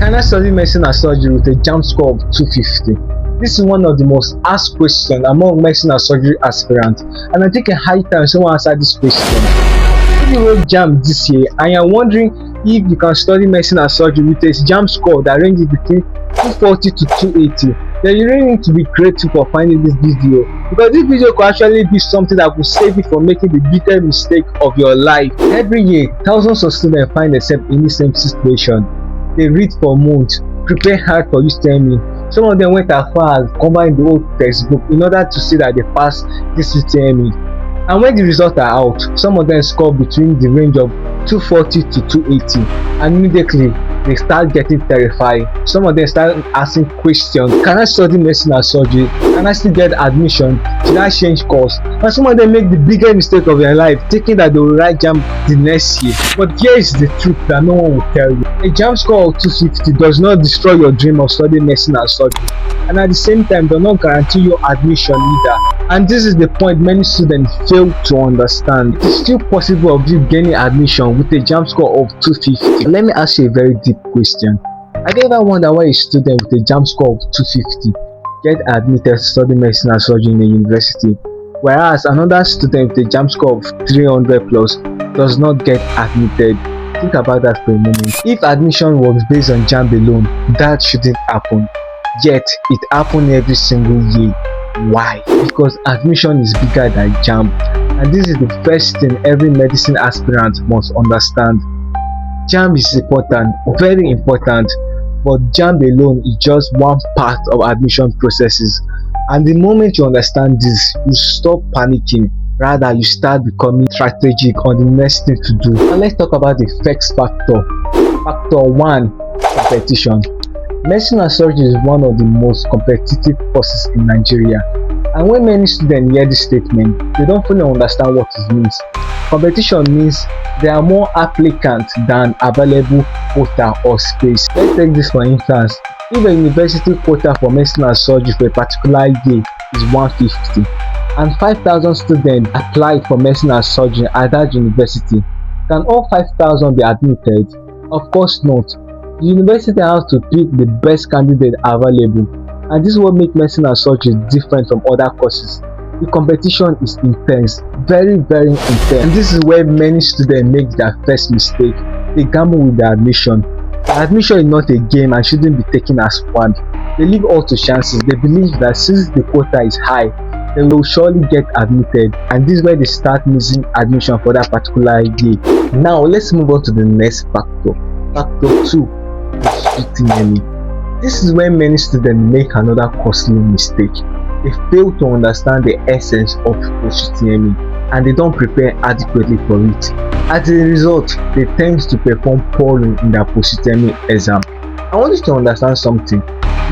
Can I study medicine and surgery with a JAMB score of 250? This is one of the most asked questions among medicine and surgery aspirants, and I think a high time someone answer this question. If you wrote JAMB this year and you're wondering if you can study medicine and surgery with a JAMB score that ranges between 240 to 280, then you really need to be grateful for finding this video, because this video could actually be something that could save you from making the biggest mistake of your life. Every year, thousands of students find themselves in the same situation. They read for months, prepare hard for UTME. Some of them went as far as covering the old textbook in order to see that they passed this UTME. And when the results are out, some of them score between the range of 240 to 280, and immediately they start getting terrified. Some of them start asking questions: can I study medicine and surgery? Can I still get admission? Should I change course? And some of them make the biggest mistake of their life, thinking that they will write JAMB the next year. But here is the truth that no one will tell you. A JAMB score of 250 does not destroy your dream of studying medicine and surgery, and at the same time does not guarantee your admission either. And this is the point many students fail to understand. It is still possible of you gaining admission with a JAMB score of 250. Let me ask you a very deep question. Have you ever wondered why a student with a JAMB score of 250 get admitted to study medicine and surgery in a university, whereas another student with a JAMB score of 300 plus does not get admitted? Think about that for a moment. If admission was based on JAMB alone, that shouldn't happen. Yet it happens every single year. Why? Because admission is bigger than JAMB, and this is the first thing every medicine aspirant must understand. JAMB is important, very important, but JAMB alone is just one part of admission processes. And the moment you understand this, you stop panicking. Rather, you start becoming strategic on the next thing to do. And let's talk about the first factor. Factor 1: competition. Medicine and surgery is one of the most competitive courses in Nigeria, and when many students hear this statement, they don't fully understand what it means. Competition means there are more applicants than available quota or space. Let's take this for instance. If a university quota for medicine and surgery for a particular year is 150, and 5,000 students applied for medicine and surgery at that university, can all 5,000 be admitted? Of course not. The university has to pick the best candidate available, and this will make medicine and surgery different from other courses. The competition is intense, very intense, and this is where many students make their first mistake. They gamble with their admission. The admission is not a game and shouldn't be taken as fun. They leave all to chances. They believe that since the quota is high, they will surely get admitted, and this is where they start missing admission for that particular year. Now let's move on to the next factor. Factor 2: UTME. This is where many students make another costly mistake. They fail to understand the essence of post-UTME, and they don't prepare adequately for it. As a result, they tend to perform poorly in their post-UTME exam. I want you to understand something.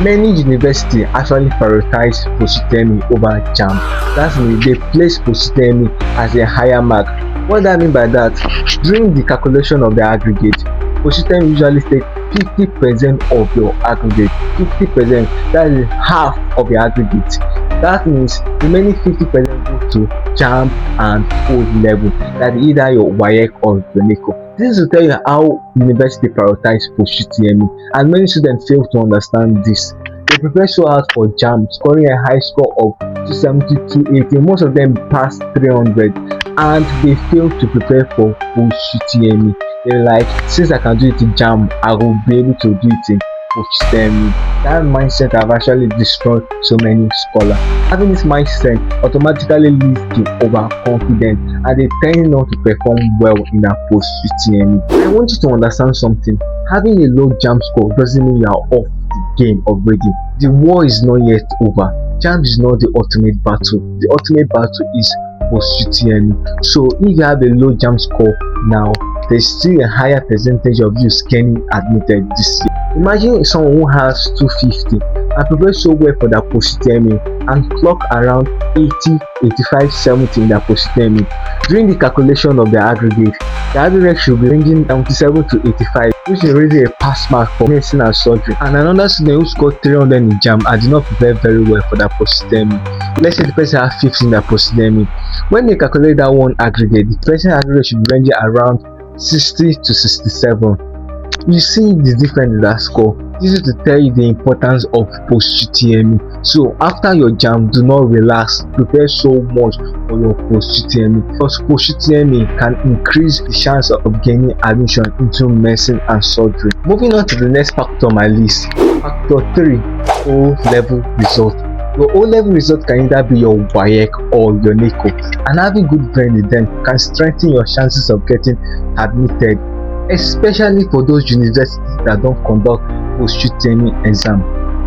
Many universities actually prioritize post-UTME over JAMB. That means they place post-UTME as a higher mark. What do I mean by that? During the calculation of the aggregate, post-UTME usually takes 50% of your aggregate. 50%, that is half of your aggregate. That means remaining 50% go to JAMB and O-level, that is either your WAEC or your NECO. This is to tell you how university prioritize post-UTME, and many students fail to understand this. They prepare so hard for JAMB, scoring a high score of 270, 280. Most of them pass 300, and they fail to prepare for post-UTME. They're like, since I can do it in JAMB, I will be able to do it in post-UTME. That mindset have actually destroyed so many scholars. Having this mindset automatically leads to overconfidence, and they tend not to perform well in their post-UTME. I want you to understand something. Having a low JAMB score doesn't mean you are off the game already. The war is not yet over. JAMB is not the ultimate battle. The ultimate battle is post-UTME. So if you have a low JAMB score now, there's still a higher percentage of you getting admitted this year. Imagine someone who has 250 and prepares so well for their post-UTME and clock around 80, 85, 70 in their post-UTME. During the calculation of their aggregate, the aggregate should be ranging 77 to 85, which is already a pass mark for medicine and surgery. And another student who scored 300 in JAMB and did not prepare very well for their post-UTME. Let's say the person has 50 in their post-UTME. When they calculate that one aggregate, the person aggregate should be ranging around 60 to 67. You see the difference in that score. This is to tell you the importance of post-UTME. So after your JAMB, do not relax. Prepare so much for your post-UTME, because post-UTME can increase the chance of gaining admission into medicine and surgery. Moving on to the next factor on my list. Factor 3, O-level result. Your O-level result can either be your WAEC or your NECO, and having good grade in them can strengthen your chances of getting admitted, especially for those universities that don't conduct post-UTME exam.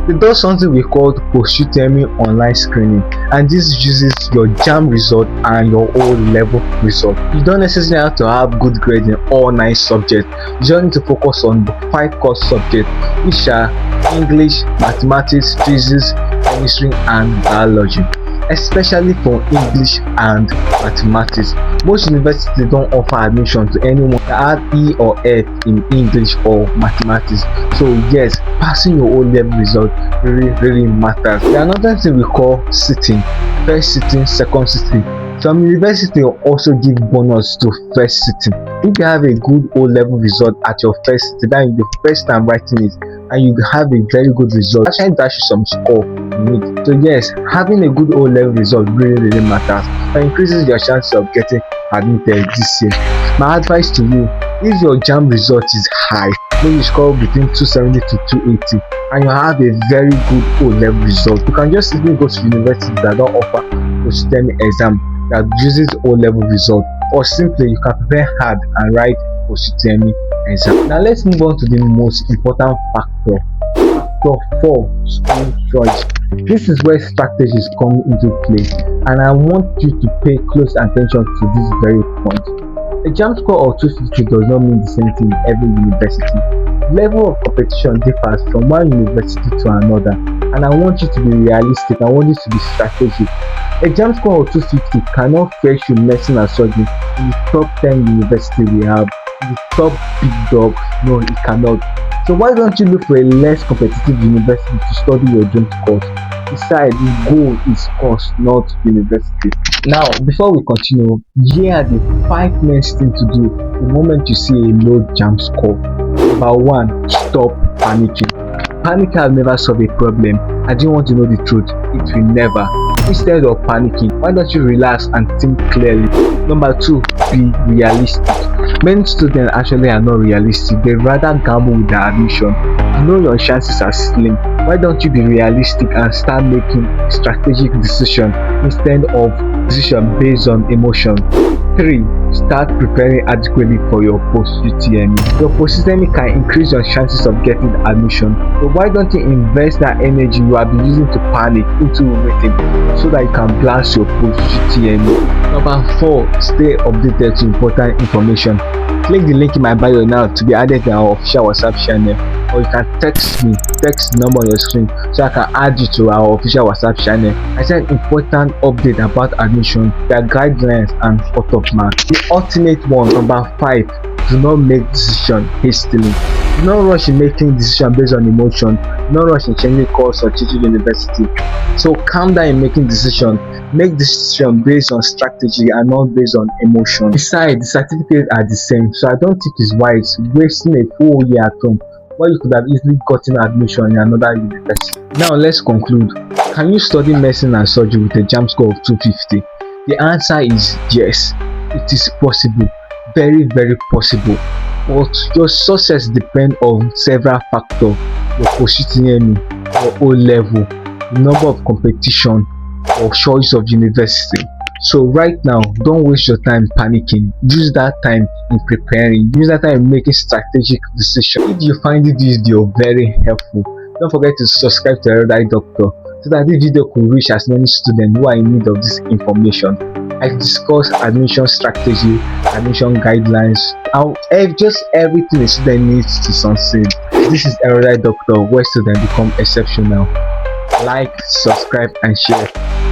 They do something we call post-UTME online screening, and this uses your JAMB result and your O-level result. You don't necessarily have to have good grades in all 9 subjects. You just need to focus on the 5 core subjects, which are English, mathematics, physics, chemistry and biology. Especially for English and mathematics, most universities don't offer admission to anyone that have E or F in English or mathematics. So yes, passing your O-level result really matters. There are another thing we call sitting, first sitting, second sitting. Some universities also give bonus to first sitting. If you have a good O-level result at your first sitting, that is the first time writing it, and you have a very good result, actually dash you some score in it. So yes, having a good O-level result really matters. It increases your chances of getting admitted this year. My advice to you, if your JAMB result is high, maybe you score between 270 to 280, and you have a very good O-level result, you can just simply go to universities that don't offer post-UTME exam that uses O-level result, or simply you can prepare hard and write post-UTME exam. Now let's move on to the most important factor. Factor 4, school choice. This is where strategies come into play, and I want you to pay close attention to this very point. A JAMB score of 250 does not mean the same thing in every university. The level of competition differs from one university to another, and I want you to be realistic. I want you to be strategic. A JAMB score of 250 cannot fetch you medicine and surgery in the top 10 universities we have, the top big dog. No, it cannot. So why don't you look for a less competitive university to study your dream course? Besides, the goal is course, not university. Now, before we continue, here are the 5 main things to do the moment you see a low JAMB score. Number 1, stop panicking. Panic has never solved a problem. I didn't want to know the truth. It will never. Instead of panicking, why don't you relax and think clearly? Number 2, be realistic. Many students actually are not realistic. They rather gamble with their admission. You know your chances are slim. Why don't you be realistic and start making strategic decisions instead of decision based on emotion? 3. Start preparing adequately for your post-UTME. Your post-UTME can increase your chances of getting admission. So why don't you invest that energy you have been using to panic into waiting, so that you can blast your post-UTME? Number 4. Stay updated to important information. Click the link in my bio now to be added to our official WhatsApp channel, or you can text me, text the number on your screen so I can add you to our official WhatsApp channel. I send important update about admission, their guidelines and cut-off marks. The ultimate one, number 5, do not make decision hastily. Do not rush in making decision based on emotion. Do not rush in changing course or changing university. So calm down in making decision. Make decision based on strategy and not based on emotion. Besides, the certificates are the same, so I don't think it's wise wasting a full year at home where you could have easily gotten admission in another university. Now let's conclude. Can you study medicine and surgery with a JAMB score of 250? The answer is yes. It is possible, very possible, but your success depends on several factors: your post-UTME, your O-level, the number of competition, or choice of university. So right now, don't waste your time panicking. Use that time in preparing. Use that time in making strategic decisions. If you find this video very helpful, don't forget to subscribe to Erudite Doctor so that this video could reach as many students who are in need of this information. I discuss admission strategy, admission guidelines, and just everything a student needs to succeed. This is Erudite Doctor, where students become exceptional. Like, subscribe and share.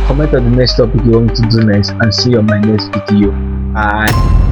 Comment on the next topic you want me to do next, and see you on my next video. Bye.